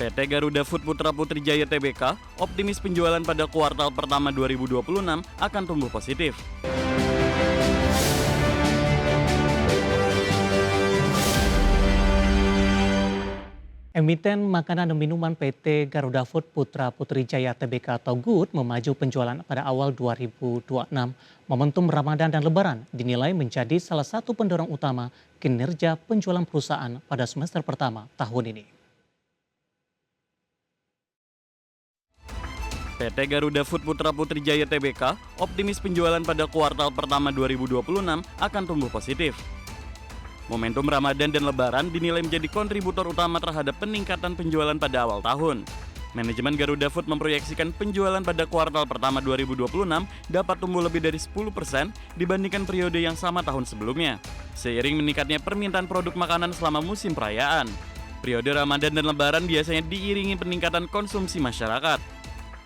PT Garuda Food Putra Putri Jaya Tbk optimis penjualan pada kuartal pertama 2026 akan tumbuh positif. Emiten makanan dan minuman PT Garuda Food Putra Putri Jaya Tbk atau GOOD memaju penjualan pada awal 2026. Momentum Ramadan dan Lebaran dinilai menjadi salah satu pendorong utama kinerja penjualan perusahaan pada semester pertama tahun ini. PT Garuda Food Putra Putri Jaya Tbk optimis penjualan pada kuartal pertama 2026 akan tumbuh positif. Momentum Ramadan dan Lebaran dinilai menjadi kontributor utama terhadap peningkatan penjualan pada awal tahun. Manajemen Garuda Food memproyeksikan penjualan pada kuartal pertama 2026 dapat tumbuh lebih dari 10% dibandingkan periode yang sama tahun sebelumnya, seiring meningkatnya permintaan produk makanan selama musim perayaan. Periode Ramadan dan Lebaran biasanya diiringi peningkatan konsumsi masyarakat,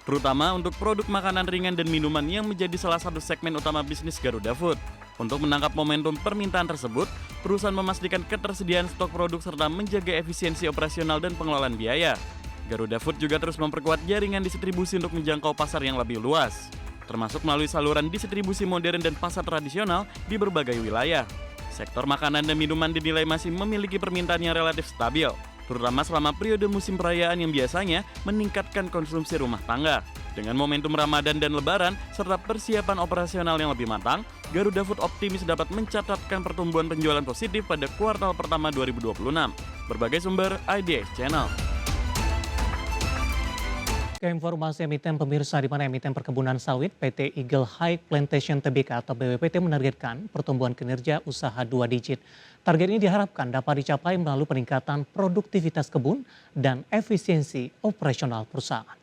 terutama untuk produk makanan ringan dan minuman yang menjadi salah satu segmen utama bisnis Garuda Food. Untuk menangkap momentum permintaan tersebut, perusahaan memastikan ketersediaan stok produk serta menjaga efisiensi operasional dan pengelolaan biaya. Garuda Food juga terus memperkuat jaringan distribusi untuk menjangkau pasar yang lebih luas, termasuk melalui saluran distribusi modern dan pasar tradisional di berbagai wilayah. Sektor makanan dan minuman dinilai masih memiliki permintaan yang relatif stabil, terutama selama periode musim perayaan yang biasanya meningkatkan konsumsi rumah tangga. Dengan momentum Ramadan dan Lebaran, serta persiapan operasional yang lebih matang, Garuda Food optimis dapat mencatatkan pertumbuhan penjualan positif pada kuartal pertama 2026. Berbagai sumber, IDX Channel. Ke informasi emiten pemirsa, di mana emiten perkebunan sawit PT Eagle High Plantation Tbk atau BWPT menargetkan pertumbuhan kinerja usaha 2 digit. Target ini diharapkan dapat dicapai melalui peningkatan produktivitas kebun dan efisiensi operasional perusahaan.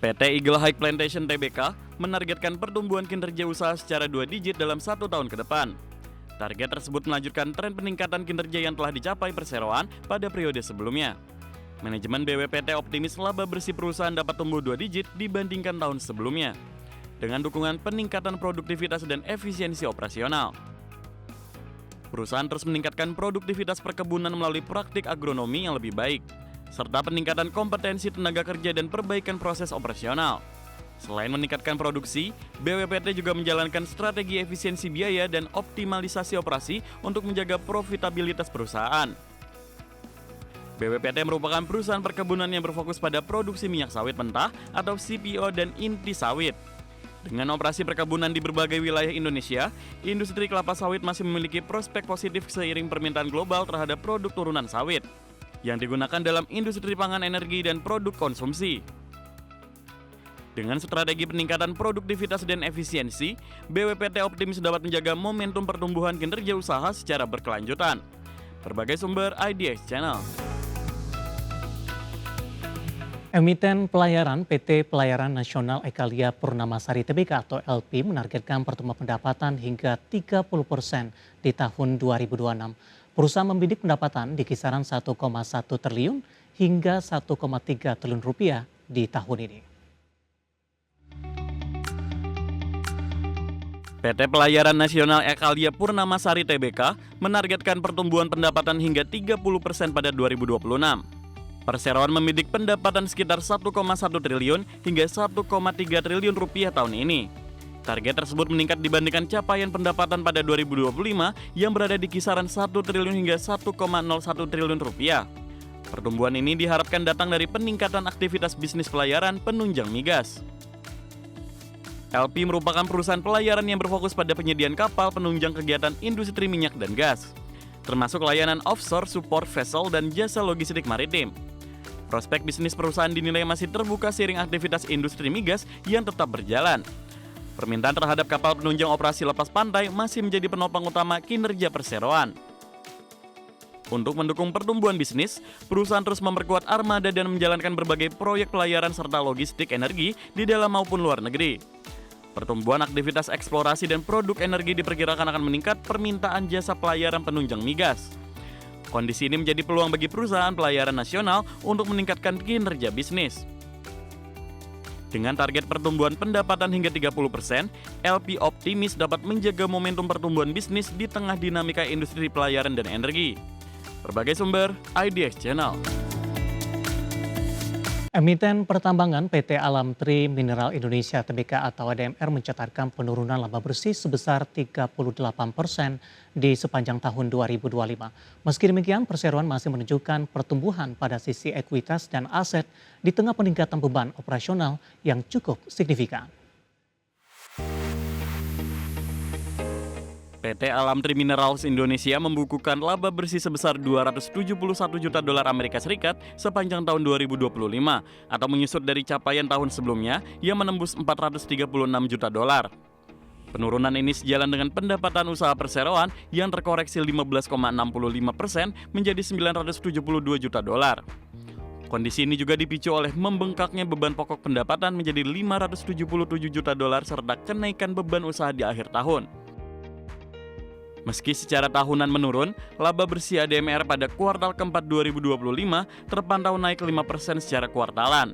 PT Eagle High Plantation Tbk menargetkan pertumbuhan kinerja usaha secara 2 digit dalam 1 tahun ke depan. Target tersebut melanjutkan tren peningkatan kinerja yang telah dicapai perseroan pada periode sebelumnya. Manajemen BWPT optimis laba bersih perusahaan dapat tumbuh 2 digit dibandingkan tahun sebelumnya, dengan dukungan peningkatan produktivitas dan efisiensi operasional. Perusahaan terus meningkatkan produktivitas perkebunan melalui praktik agronomi yang lebih baik, serta peningkatan kompetensi tenaga kerja dan perbaikan proses operasional. Selain meningkatkan produksi, BWPT juga menjalankan strategi efisiensi biaya dan optimalisasi operasi untuk menjaga profitabilitas perusahaan. BWPT merupakan perusahaan perkebunan yang berfokus pada produksi minyak sawit mentah atau CPO dan inti sawit. Dengan operasi perkebunan di berbagai wilayah Indonesia, industri kelapa sawit masih memiliki prospek positif seiring permintaan global terhadap produk turunan sawit yang digunakan dalam industri pangan, energi, dan produk konsumsi. Dengan strategi peningkatan produktivitas dan efisiensi, BWPT optimis dapat menjaga momentum pertumbuhan kinerja usaha secara berkelanjutan. Berbagai sumber, IDX Channel. Emiten pelayaran PT Pelayaran Nasional Ekalia Purnamasari Tbk atau LP menargetkan pertumbuhan pendapatan hingga 30% di tahun 2026. Perusahaan membidik pendapatan di kisaran 1,1 triliun hingga 1,3 triliun rupiah di tahun ini. PT Pelayaran Nasional Ekalia Purnamasari Tbk menargetkan pertumbuhan pendapatan hingga 30% pada 2026. Perseroan membidik pendapatan sekitar 1,1 triliun hingga 1,3 triliun rupiah tahun ini. Target tersebut meningkat dibandingkan capaian pendapatan pada 2025 yang berada di kisaran 1 triliun hingga 1,01 triliun rupiah. Pertumbuhan ini diharapkan datang dari peningkatan aktivitas bisnis pelayaran penunjang migas. LP merupakan perusahaan pelayaran yang berfokus pada penyediaan kapal penunjang kegiatan industri minyak dan gas, termasuk layanan offshore, support vessel, dan jasa logistik maritim. Prospek bisnis perusahaan dinilai masih terbuka seiring aktivitas industri migas yang tetap berjalan. Permintaan terhadap kapal penunjang operasi lepas pantai masih menjadi penopang utama kinerja perseroan. Untuk mendukung pertumbuhan bisnis, perusahaan terus memperkuat armada dan menjalankan berbagai proyek pelayaran serta logistik energi di dalam maupun luar negeri. Pertumbuhan aktivitas eksplorasi dan produk energi diperkirakan akan meningkat permintaan jasa pelayaran penunjang migas. Kondisi ini menjadi peluang bagi perusahaan pelayaran nasional untuk meningkatkan kinerja bisnis. Dengan target pertumbuhan pendapatan hingga 30%, LP optimis dapat menjaga momentum pertumbuhan bisnis di tengah dinamika industri pelayaran dan energi. Berbagai sumber, IDX Channel. Emiten pertambangan PT Alam Tri Mineral Indonesia Tbk atau ADMR mencatatkan penurunan laba bersih sebesar 38% di sepanjang tahun 2025. Meski demikian, perseroan masih menunjukkan pertumbuhan pada sisi ekuitas dan aset di tengah peningkatan beban operasional yang cukup signifikan. PT Alam Tri Minerals Indonesia membukukan laba bersih sebesar 271 juta dolar Amerika Serikat sepanjang tahun 2025 atau menyusut dari capaian tahun sebelumnya yang menembus 436 juta dolar. Penurunan ini sejalan dengan pendapatan usaha perseroan yang terkoreksi 15,65% menjadi 972 juta dolar. Kondisi ini juga dipicu oleh membengkaknya beban pokok pendapatan menjadi 577 juta dolar serta kenaikan beban usaha di akhir tahun. Meski secara tahunan menurun, laba bersih ADMR pada kuartal keempat 2025 terpantau naik 5% secara kuartalan.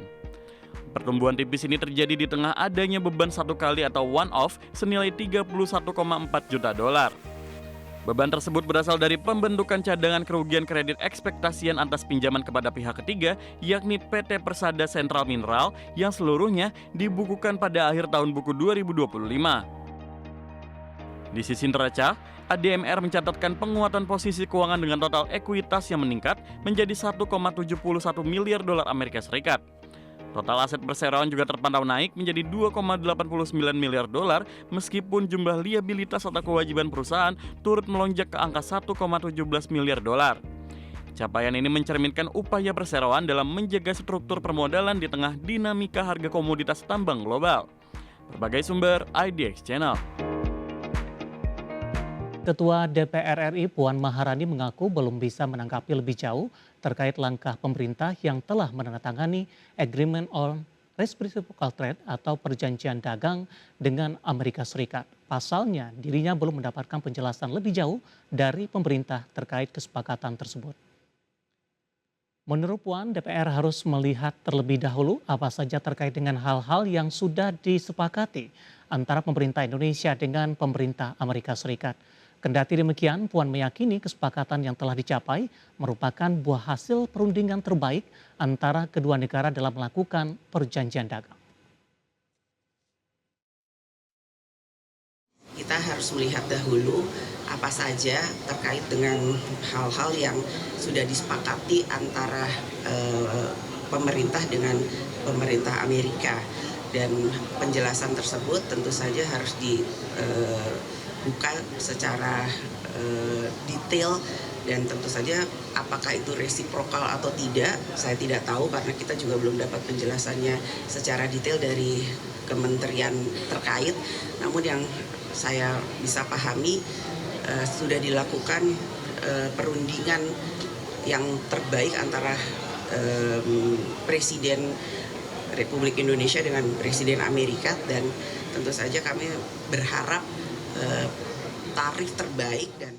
Pertumbuhan tipis ini terjadi di tengah adanya beban satu kali atau one-off senilai 31,4 juta dolar. Beban tersebut berasal dari pembentukan cadangan kerugian kredit ekspektasian atas pinjaman kepada pihak ketiga, yakni PT Persada Sentral Mineral yang seluruhnya dibukukan pada akhir tahun buku 2025. Di sisi neraca, ADMR mencatatkan penguatan posisi keuangan dengan total ekuitas yang meningkat menjadi 1,71 miliar dolar Amerika Serikat. Total aset perseroan juga terpantau naik menjadi 2,89 miliar dolar meskipun jumlah liabilitas atau kewajiban perusahaan turut melonjak ke angka 1,17 miliar dolar. Capaian ini mencerminkan upaya perseroan dalam menjaga struktur permodalan di tengah dinamika harga komoditas tambang global. Berbagai sumber, IDX Channel. Ketua DPR RI Puan Maharani mengaku belum bisa menanggapi lebih jauh terkait langkah pemerintah yang telah menandatangani Agreement on Reciprocal Trade atau perjanjian dagang dengan Amerika Serikat. Pasalnya, dirinya belum mendapatkan penjelasan lebih jauh dari pemerintah terkait kesepakatan tersebut. Menurut Puan, DPR harus melihat terlebih dahulu apa saja terkait dengan hal-hal yang sudah disepakati antara pemerintah Indonesia dengan pemerintah Amerika Serikat. Kendati demikian, Puan meyakini kesepakatan yang telah dicapai merupakan buah hasil perundingan terbaik antara kedua negara dalam melakukan perjanjian dagang. Kita harus melihat dahulu apa saja terkait dengan hal-hal yang sudah disepakati antara pemerintah dengan pemerintah Amerika. Dan penjelasan tersebut tentu saja harus dibuka secara detail dan tentu saja apakah itu resiprokal atau tidak saya tidak tahu karena kita juga belum dapat penjelasannya secara detail dari kementerian terkait. Namun yang saya bisa pahami sudah dilakukan perundingan yang terbaik antara Presiden Republik Indonesia dengan Presiden Amerika dan tentu saja kami berharap tarif terbaik dan